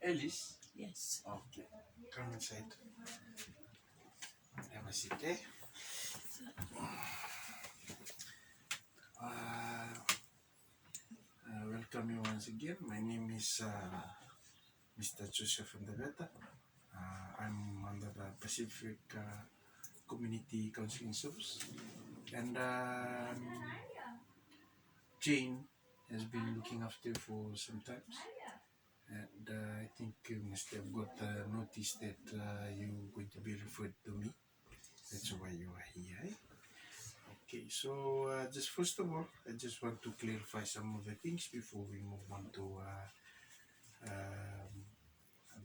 Alice? Yes. Okay. Come inside. Have a seat, eh? Welcome you once again. My name is Mr. Joseph Ndaveta. I'm under the Pacific Community Counseling Service. And Jane has been looking after for some time. And I think you must have got notice that you're going to be referred to me. That's why you are here. Eh? Okay, so just first of all, I just want to clarify some of the things before we move on to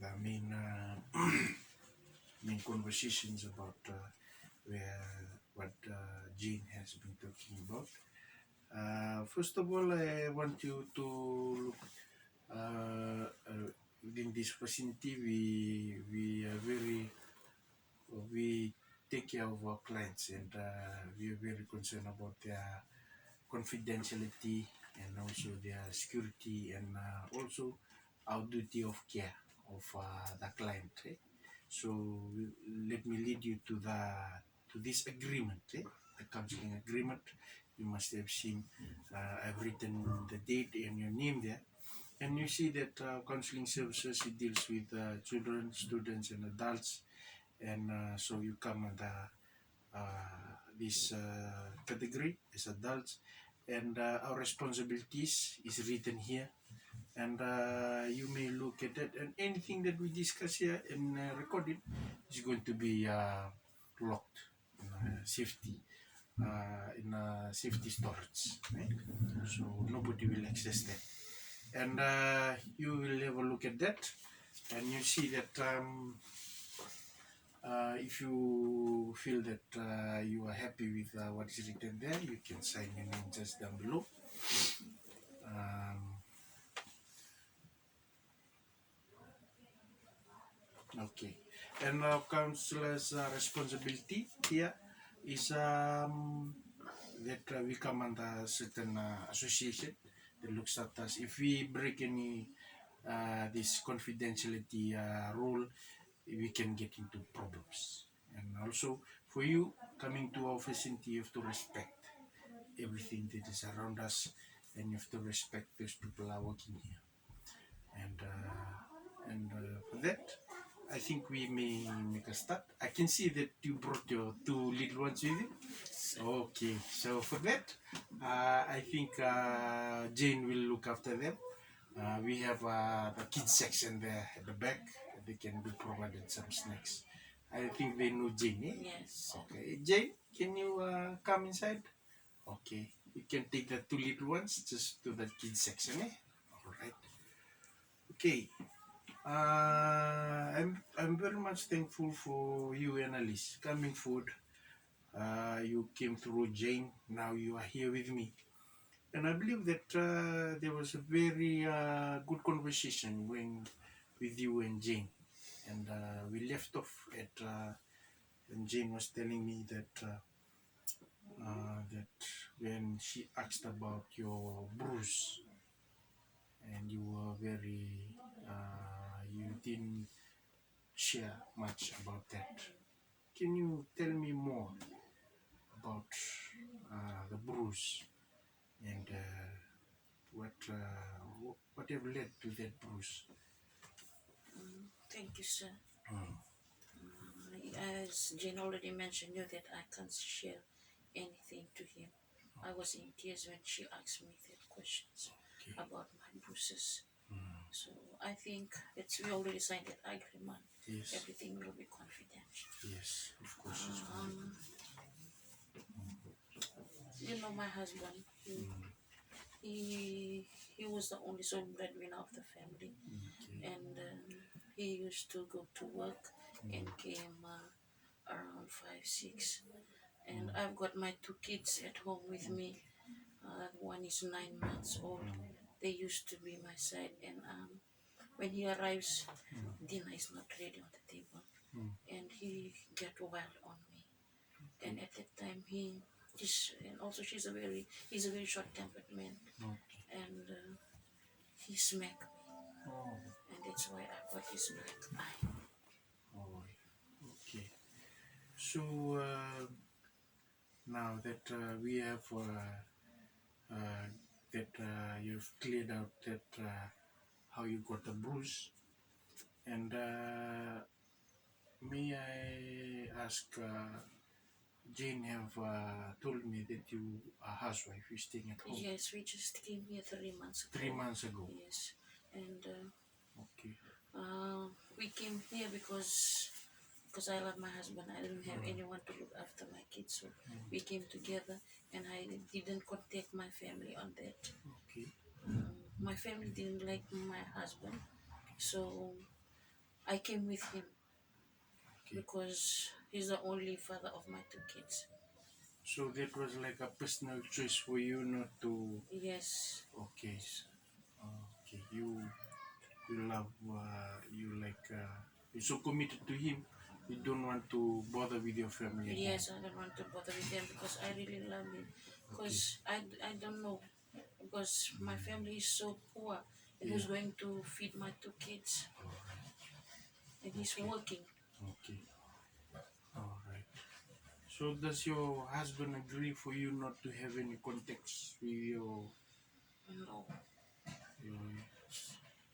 the main conversations about what Jean has been talking about. First of all, I want you to look within this vicinity. We are we take care of our clients, and we are very concerned about their confidentiality and also their security, and also our duty of care of the client. Eh? So let me lead you to this agreement, the counseling agreement. You must have seen I've written the date and your name there, and you see that counseling services, it deals with children, students, and adults, and so you come under this category as adults, and our responsibilities is written here, and you may look at it, and anything that we discuss here and record it is going to be locked in safety storage, right? So nobody will access that, and you will have a look at that, and you see that if you feel that you are happy with what is written there, you can sign your name just down below. Okay, and counselor's responsibility here is that we come under certain association that looks at us. If we break any this confidentiality rule, we can get into problems. And also, for you coming to our facility, you have to respect everything that is around us, and you have to respect those people are working here. And for that, I think we may make a start. I can see that you brought your two little ones with you. Okay, so for that, I think Jane will look after them. We have the kids section there at the back. They can be provided some snacks. I think they know Jane, eh? Yes. Okay, Jane, can you come inside? Okay, you can take the two little ones just to the kids section, eh? All right. Okay. I'm very much thankful for you, Annalise, coming forward. You came through Jane. Now you are here with me. And I believe that there was a very good conversation going with you and Jane. And we left off at, and Jane was telling me that when she asked about your bruise, and you were very, you didn't share much about that. Can you tell me more about the bruise, and what have led to that bruise? Thank you, sir. Mm. As Jane already mentioned you that I can't share anything to him. I was in tears when she asked me that questions Okay. about my bruises. Mm. So I think we already signed that agreement. Yes. Everything will be confidential. Yes, of course. It's You know, my husband, he was the only sole breadwinner of the family, okay. and he used to go to work and came around 5-6, and I've got my two kids at home with me. One is 9 months old. They used to be my side, and when he arrives, dinner is not ready on the table, and he get wild on me. And at that time, and also he's a very short-tempered man, Okay. and he smacked me, Oh. and that's why I got this black eye. Oh, okay. So now that we have uh, that you've cleared out that how you got a bruise, and may I ask, Jane have told me that you are a housewife, you're staying at home Yes, we just came here 3 months three ago. months ago. Yes, and Okay. we came here because I love my husband. I didn't have Mm, anyone to look after my kids, so we mm, came together, and I didn't contact my family on that. okay. My family didn't like my husband, so I came with him Okay. because he's the only father of my two kids. So that was like a personal choice for you not to. Yes, Okay. Okay. You love you like you're so committed to him. You don't want to bother with your family again. yes, I don't want to bother with him because I really love him. Okay. Because I don't know, because my family is so poor, and Yeah. who's going to feed my two kids? All right. And he's Okay. working. Okay. All right. So does your husband agree for you not to have any contacts with No, your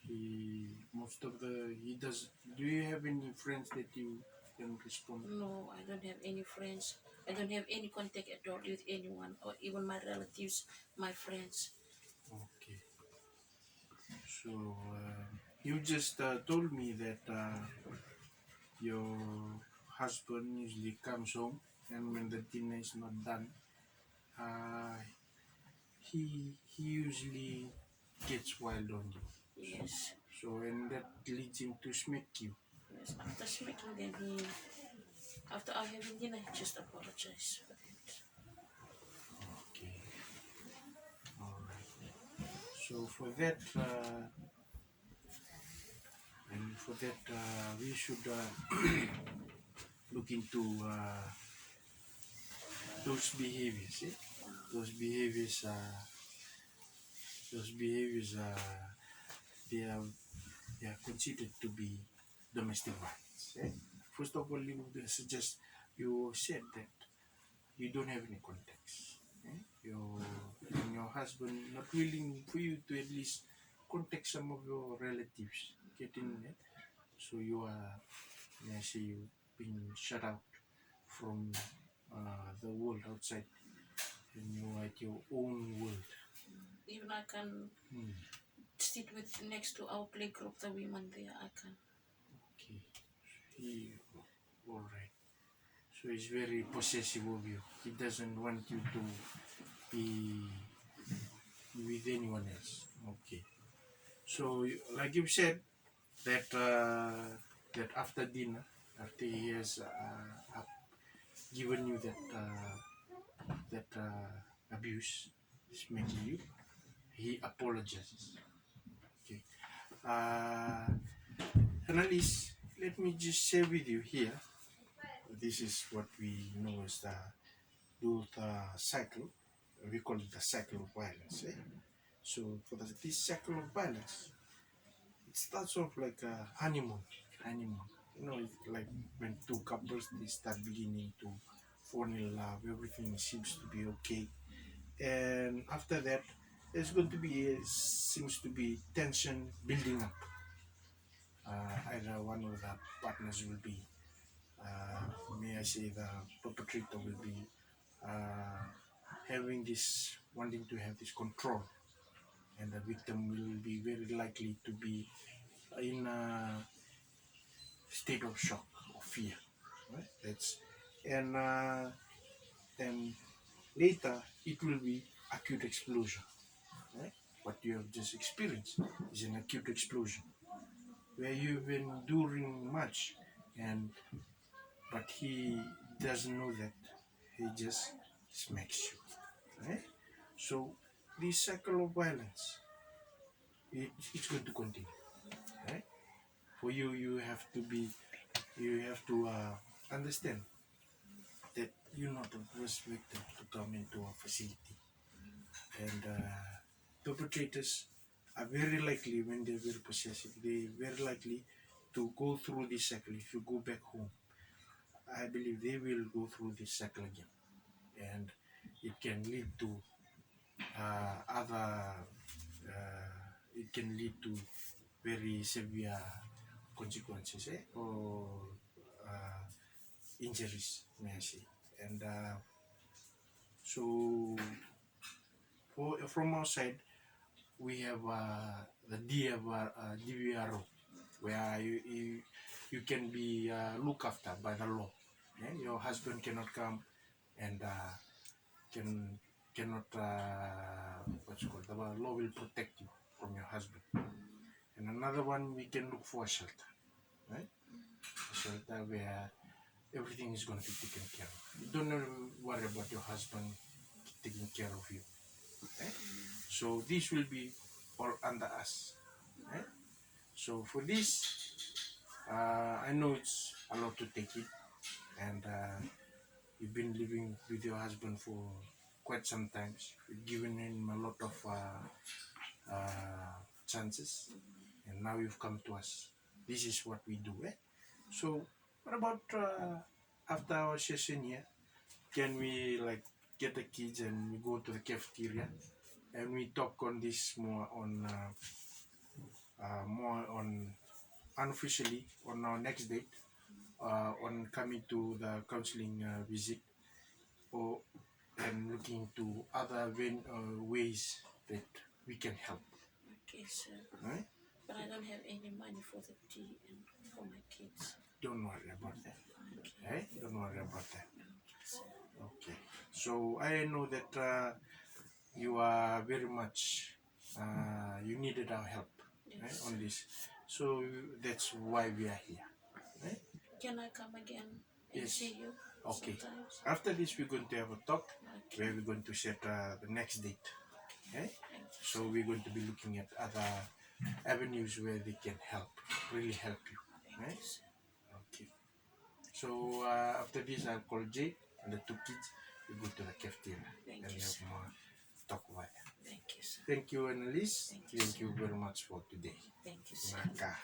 he most of the he does. Do you have any friends that you can respond? no, I don't have any friends. I don't have any contact at all with anyone, or even my relatives, my friends. Okay. So you just told me that your husband usually comes home, and when the dinner is not done, uh, he usually gets wild on you. Yes, So and that leads him to smack you. yes. After speaking, then he, after I having dinner, he just apologized for that. Okay, all right. So for that, we should look into those behaviors. Eh? Those behaviors, those behaviors, they are they are considered to be domestic violence. Eh? First of all, you suggest you said that you don't have any context. Eh? Your husband not willing for you to at least contact some of your relatives, get in there. So you are, may I say, you being shut out from the world outside, and you are at your own world. Even I can Hmm. sit with next to our play group, the women there. I can. Okay. He, all right. So he's very possessive of you. He doesn't want you to be with anyone else. Okay. So, like you said, that that after dinner, after he has given you that abuse, he's making you, he apologizes. Okay. Uh, Annalise, let me just share with you here. This is what we know as the youth cycle. We call it the cycle of violence. Eh? So for this cycle of violence, it starts off like a honeymoon. Honeymoon. You know, it's like when two couples they start beginning to fall in love, everything seems to be okay. And after that, there's going to be seems to be tension building up. Either one of the partners will be, may I say, the perpetrator will be uh, having this, wanting to have this control, and the victim will be very likely to be in a state of shock or fear. Right? That's and later it will be acute explosion. Right? What you have just experienced is an acute explosion where you've been enduring much, and but he doesn't know that he just smacks you. Right? So this cycle of violence, it's going to continue. Right? For you, you have to understand that you're not the first victim to come into a facility, and perpetrators are very likely, when they're very possessive, they very likely to go through this cycle. If you go back home, I believe they will go through this cycle again, and it can lead to other. It can lead to very severe consequences, or uh, injuries, may I say. And so, from our side, we have the DVRO, where you can be looked after by the law. Your husband cannot come and can cannot what's it called, the law will protect you from your husband. And another one, we can look for a shelter, right? A shelter where everything is going to be taken care of. You don't worry about your husband taking care of you, right? So this will be all under us, right? So for this, I know it's a lot to take it, and you've been living with your husband for quite some time. You've given him a lot of chances, and now you've come to us. This is what we do. So, what about after our session here? Can we like get the kids and we go to the cafeteria and we talk on this more on unofficially on our next date, on coming to the counseling visit, or and looking to other ways that we can help, Okay, sir. right? But I don't have any money for the tea and for my kids. Don't worry about that. Okay. Don't worry about that. Okay, sir. Okay. So I know that you are very much you needed our help, right, Yes. on this. So that's why we are here, right? Can I come again and Yes. see you Okay. sometimes? After this, we're going to have a talk Okay. where we're going to set the next date. Okay. Thank you, So we're going to be looking at other avenues where they can help, really help you, Thank right? you, sir. Okay. So after this, I'll call Jake and the two kids. We go to the cafeteria Thank and you, we have sir. more talk about it. Thank you, sir. Thank you, Annalise. Thank you, Thank sir. you very much for today. Thank you, sir. Naka.